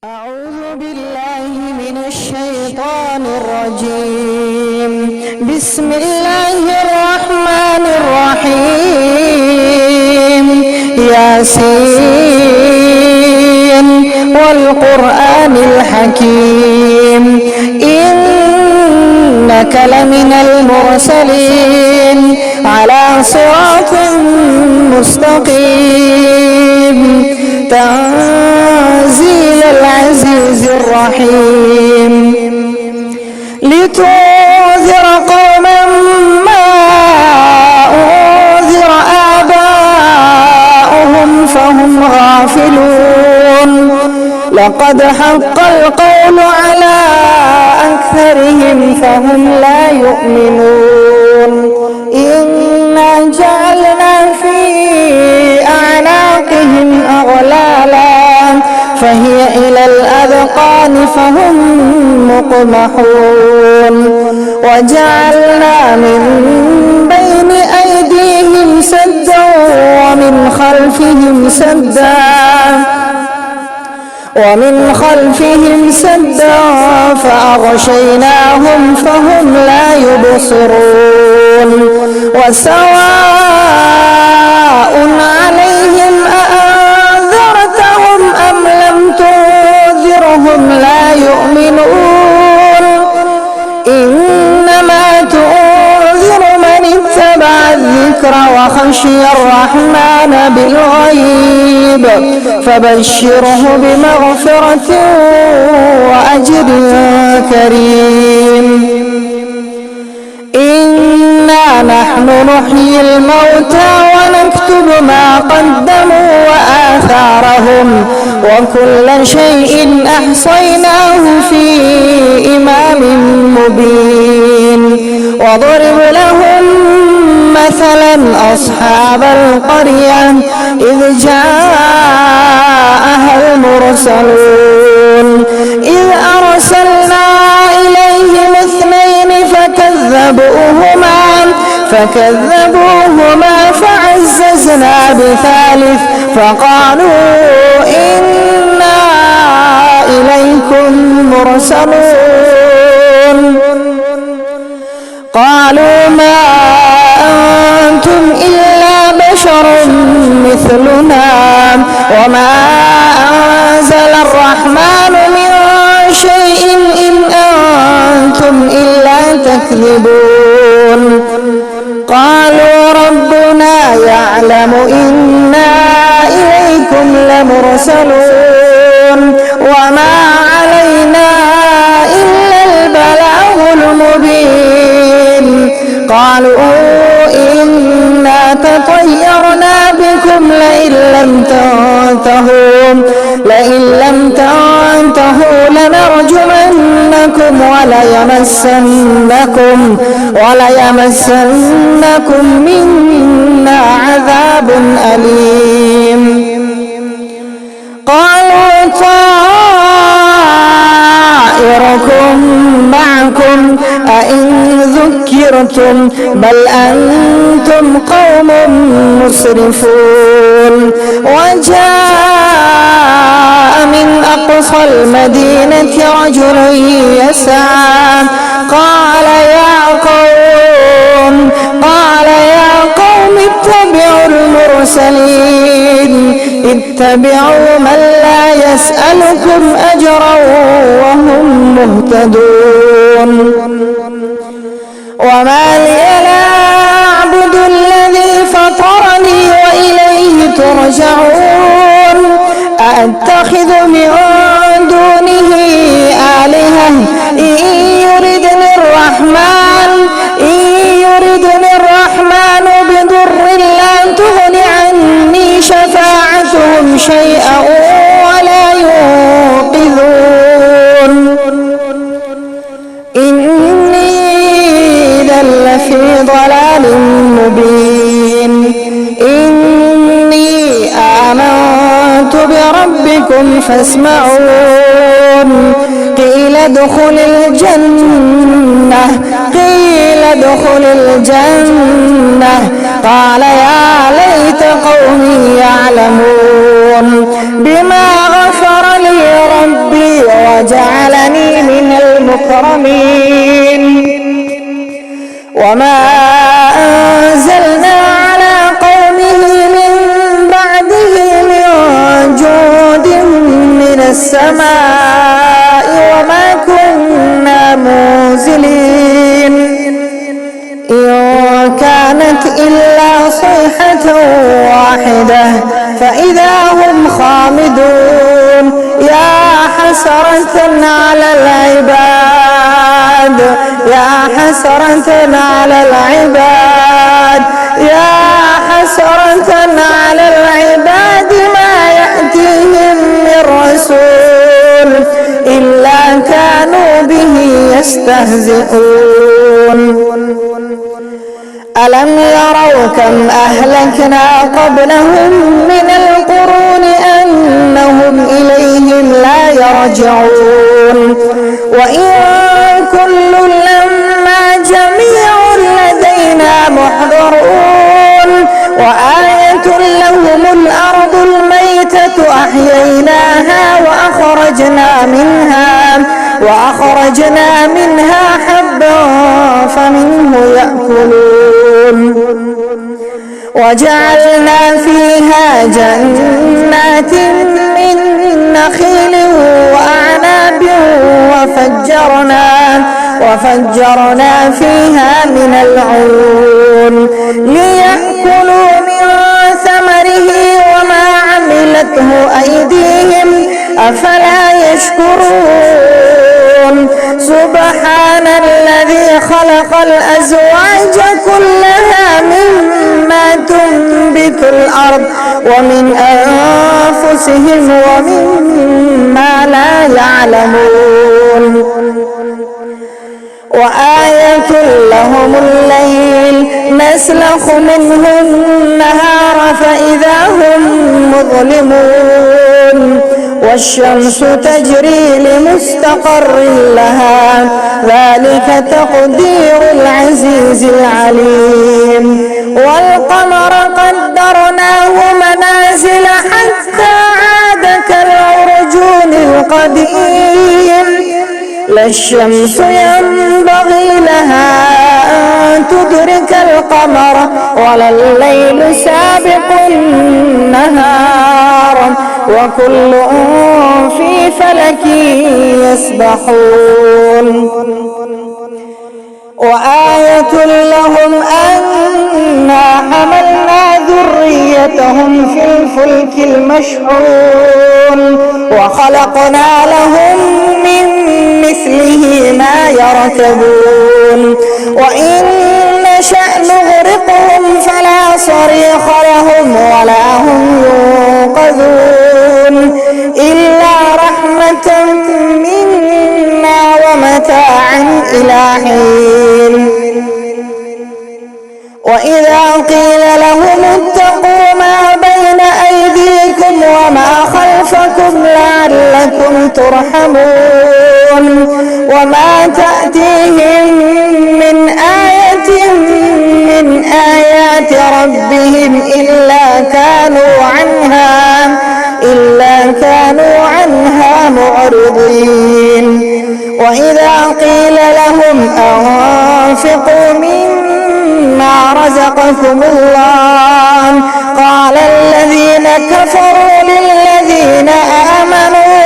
أعوذ بالله من الشيطان الرجيم. بسم الله الرحمن الرحيم. ياسين والقرآن الحكيم إنك لمن المرسلين على صراط مستقيم تنزيل العزيز الرحيم لتنذر قوما ما أنذر آباؤهم فهم غافلون لقد حق القول على أكثرهم فهم لا يؤمنون إنا جعلنا في أعناقهم أغلالا فهي إلى الأذقان فهم مقمحون وجعلنا من بين أيديهم سدا ومن خلفهم سدا فأغشيناهم فهم لا يبصرون وسواء عليهم أأنذرتهم أم لم تنذرهم لا يؤمنون إنما تنذر من اتبع الذكر وخشي الرحمن بالغيب فبشره بمغفرة وأجر كريم. إنا نحن نحيي الموتى ونكتب ما قدموا وآثارهم وكل شيء أحصيناه في إمام مبين وضرب لهم مثلا أصحاب القرية إذ جاءها المرسلون إذ أرسلنا إليهم اثنين فكذبوهما فعززنا بثالث فقالوا إنا إليكم مرسلون قالوا ما أنتم إلا بشر مثلنا وما أنزل الرحمن من شيء إن أنتم إلا تكذبون قالوا ربنا يعلم إنا إليكم لمرسلون وما علينا إلا البلاغ المبين قالوا إنا تطيرنا بكم لئن لم تنتهوا لنرجمنكم وليمسنكم منا عذاب أليم قالوا طائركم معكم أئن ذكرتم بل أنتم قوم مسرفون وجاء من أقصى المدينة رجل يسعى قال يا قوم اتبعوا المرسلين اتبعوا من لا يسألكم أجرا وهم مهتدون وما لي لا أعبد الذي فطرني وإليه ترجعون أأتخذ من دونه آلهة إن يردني الرحمن بضر لا تغن عني شفاعتهم شيئا ولا ينقذون إني إذا لفي ضلال مبين إني آمنت بربكم فاسمعون قيل ادخل الجنة قال يا ليت قومي يعلمون بما غفر لي ربي المكرمين. وما أنزلنا على قومه من بعده من جود من السماء وما كنا منزلين إن كانت إلا صيحة واحدة فإذا هم خامدون. يا حسرة على العباد، يا حسرة على العباد، يا حسرة على العباد ما يأتيهم من رسول إلا كانوا به يستهزئون. ألم يروا كم أهلكنا قبلهم من القرون أنهم إليهم لا يرجعون. وإن كل لما جميع لدينا محضرون. وآية لهم الأرض الميتة أحييناها وأخرجنا منها حبا فمنه يأكلون. وجعلنا فيها جنات من نخيل وأعناب وفجرنا فيها من العيون ليأكلوا من ثمره وما عملته أيديهم أفلا يشكرون. سبحان الذي خلق الأزواج كلها مما تنبت الأرض ومن أنفسهم ومما لا يعلمون. وآية لهم الليل نسلخ منه النهار فإذا هم مظلمون. والشمس تجري لمستقر لها ذلك تقدير العزيز العليم. والقمر قدرناه منازل حتى عاد كالعرجون القديم. لا الشمس ينبغي لها أن تدرك القمر ولا الليل سابق النهار وكل في فلك يسبحون. وآية لهم أنا حملنا ذريتهم في الفلك المشحون وخلقنا لهم من مثله ما يركبون. وإن نشأ نغرقهم فلا صريخ لهم ولا هم ينقذون إلا رحمة منا ومتاعا إلى حين. وإذا قيل لهم اتقوا ما بين أيديكم وما خلفكم لعلكم ترحمون. وما تأتيهم من آية من آيات ربهم إلا كانوا عنها معرضين. وإذا قيل لهم أنفقوا مما رزقكم الله قال الذين كفروا للذين آمنوا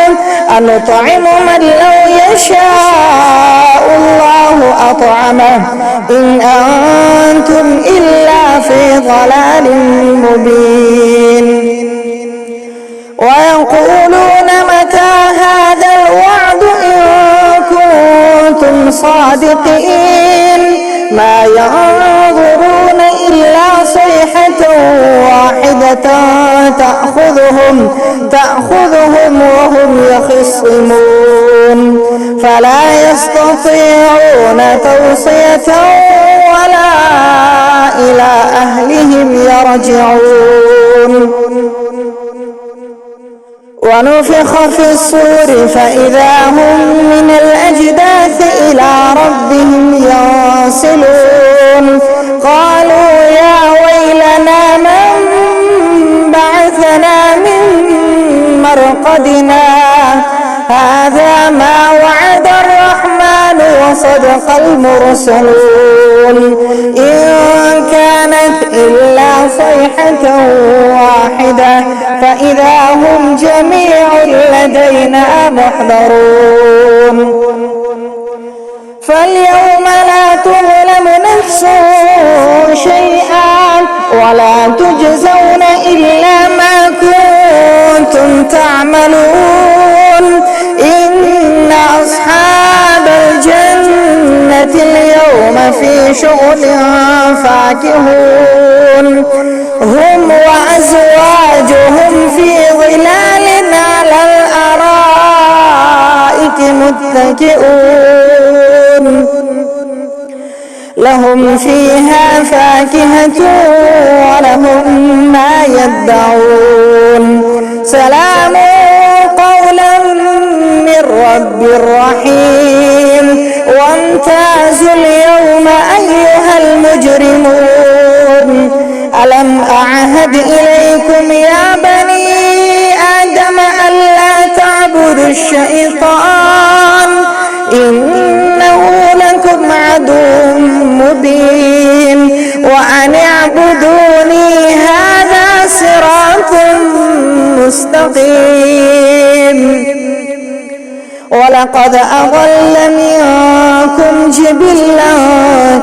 أنطعم من لو يشاء الله أطعمه إن أنتم إلا في ضلال مبين. ويقولون متى هذا الوعد إن كنتم صادقين ما ينظرون إلا صيحة واحدة تأخذهم وهم يخصمون فلا يستطيعون توصية ولا إلى أهلهم يرجعون. ونفخ في الصور فإذا هم من الأجداث إلى ربهم ينسلون. قالوا يا ويلنا من بعثنا من مرقدنا هذا ما وعد الرحمن صدق المرسلون إن كانت إلا صيحة واحدة فإذا هم جميع لدينا محضرون فاليوم لا تظلم نفس شيئا ولا تجزون إلا ما كنتم تعملون إن أصحاب الجنة اليوم في شغل فاكهون هم وأزواجهم في ظلال على الأرائك متكئون لهم فيها فاكهة ولهم ما يدعون سلام قولا من رب رحيم وامتازوا اليوم أيها المجرمون ألم أعهد إليكم يا بني آدم ألا تعبدوا الشيطان إنه لكم عدو مبين وأن اعبدوني هذا صراط مستقيم ولقد أضل منكم جبلا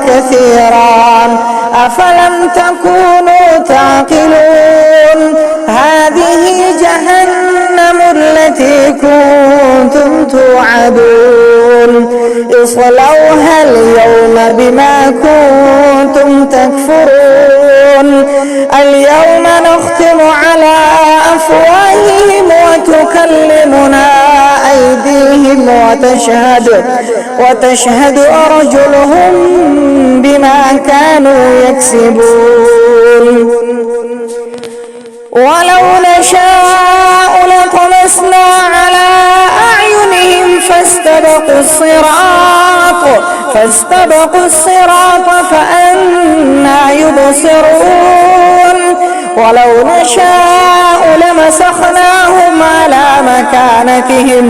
كثيرا أفلم تكونوا تعقلون هذه جهنم التي كنتم توعدون اصلوها اليوم بما كنتم تكفرون اليوم نختم على أفواههم وتكلمنا أيديهم وتشهد أرجلهم بما كانوا يكسبون ولو نشاء لطمسنا على أعينهم فاستبقوا الصراط فأنى يبصرون ولو نشاء لمسخناهم على مكانتهم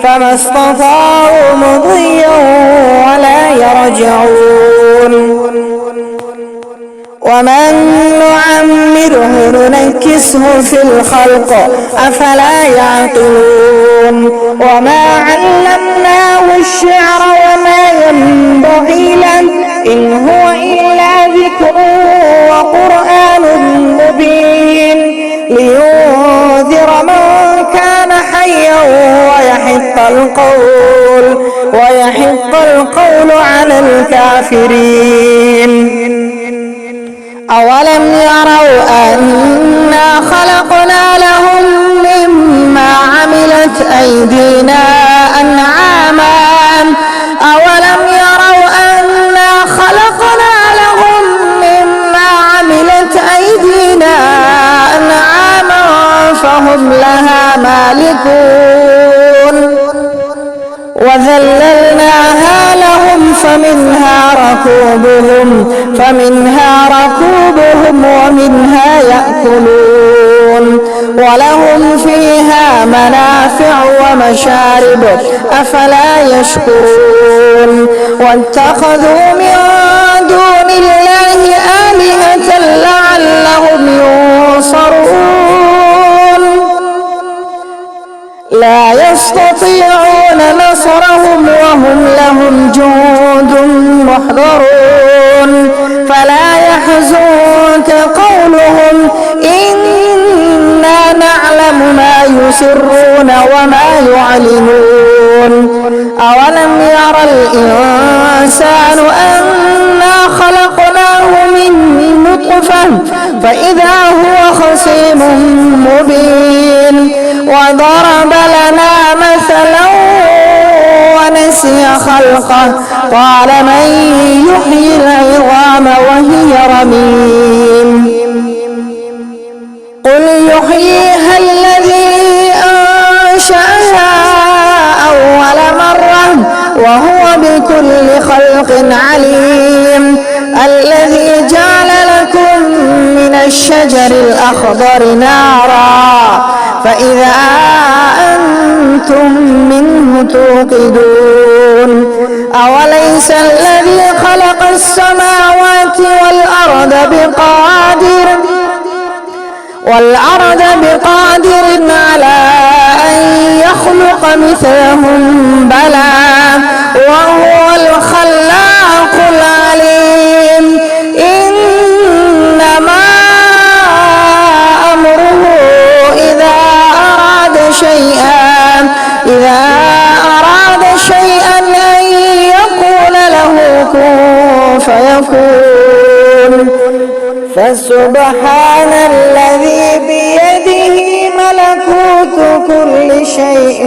فما استطاعوا مضيا ولا يرجعون ومن نعمره ننكسه في الخلق أفلا يعقلون وما علمناه الشعر وما ينبغي له إن هو إلا ذكر وقرآن مبين لينذر من كان حيا ويحق القول على الكافرين أولم يروا أنا خلقنا لهم مما عملت أيدينا أنعاما أولم يروا أنا خلقنا لهم مما عملت أيدينا أنعاما فهم لها مالكون وذللناها لهم فمنها ركوبهم ومنها يأكلون ولهم فيها منافع ومشارب أفلا يشكرون واتخذوا من دون الله آلهة لعلهم ينصرون لا يستطيعون نصرهم وهم لهم جند محضرون فلا يحزنك قولهم إنا نعلم ما يسرون وما يعلنون أولم ير الإنسان أنا خلقناه من نطفة فإذا هو خصيم مبين وضرب لنا مثلا ونسي خلقه قال من يحيي العظام وهي رميم قل يحييها الذي أنشأها أول مرة وهو بكل خلق عليم الذي جعل لكم من الشجر الأخضر نارا فإذا أنتم منه توقدون أوليس الذي خلق السماوات والأرض بقادر على أن يخلق مثلهم بلى وهو الخلاق العليم إنما أمره إذا أراد شيئا أن يقول له كن فيكون فسبحان الذي بيده ملكوت كل شيء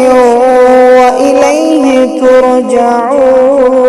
وإليه ترجعون.